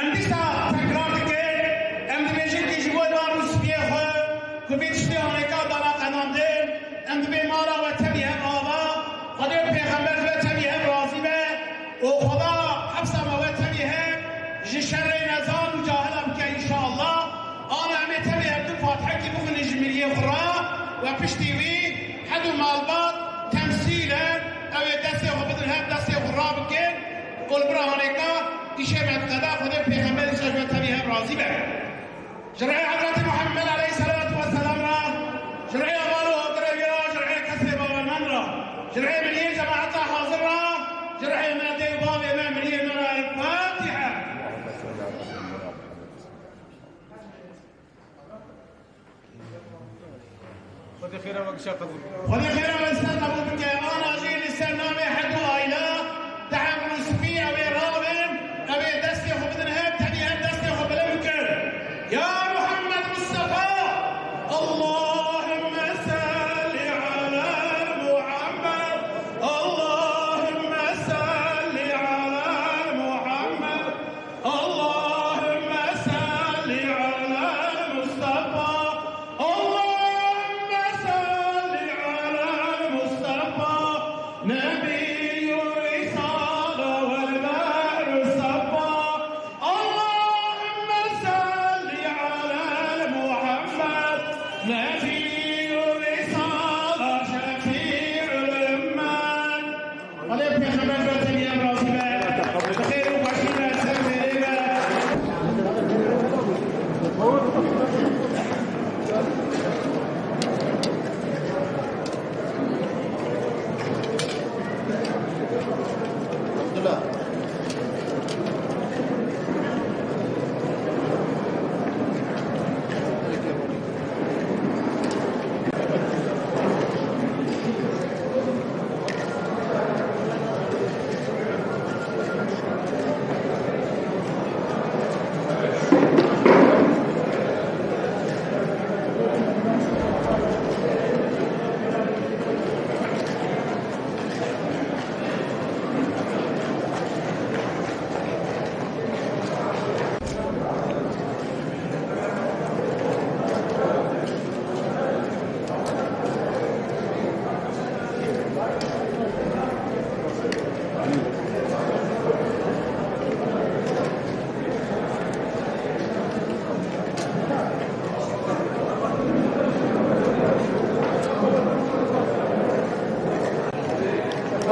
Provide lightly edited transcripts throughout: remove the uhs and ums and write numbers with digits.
Em dîsa tekrar dikin, em dibêjin ki ji bo dan spiyê xwe ku vê tiştê anêka dana qenandin, em dibê mala we tevî hev ava, Xwedê pêxember ve tevî hev razî be û Xweda hepsa me we tevî hev ji şerrê nezan û cahil bike înşallah. Ana em ê tevî hev du fatihekî bixwînin ji miriyê xwe re ve piştî wî hed û malbat temsîlen ew ê destê xwe bidin hev destê xwe rabikin û li bir anêka işe medkada Xwedê pêxember îşev ve tevî hev razî be. Ji rêya Hazreti Muhammed aleyhissalatu vesselam re, ji rêya mal û hodirê wî re, ji rêya kesrê bawermend re, ji rêya miliyê cemaeta hazir re, ji rêya me dê û bavê me miliyê me re Fatiha. خذي خيرا وقشا قبول Xwedê xêra we ser qebûl bike. Ana jî li ser namê hed û aile dehemû spî ew ê rabin, ew ê destê xwe bidin hev tevî hev destê xwe bilind bikin. Ya Muhammed Mustafa, Allahümme salli ala Muhammed, Allahümme salli ala Muhammed, Allahümme salli ala Mustafa, Allahümme salli ala Mustafa, Nebiyyur Risale vel Bahru Safa, Allahümme salli ala Muhammed, Nebiyyur Risale Şefi'ül Ümmet. Hadi Peygamber ve Tebiye razı be. Hayır başına sevdiği be.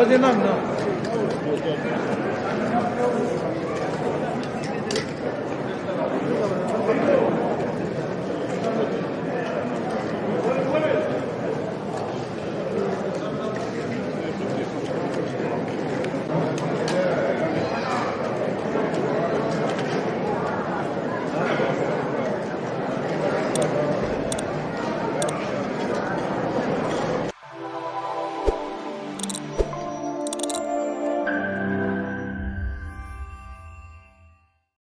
هذه نعم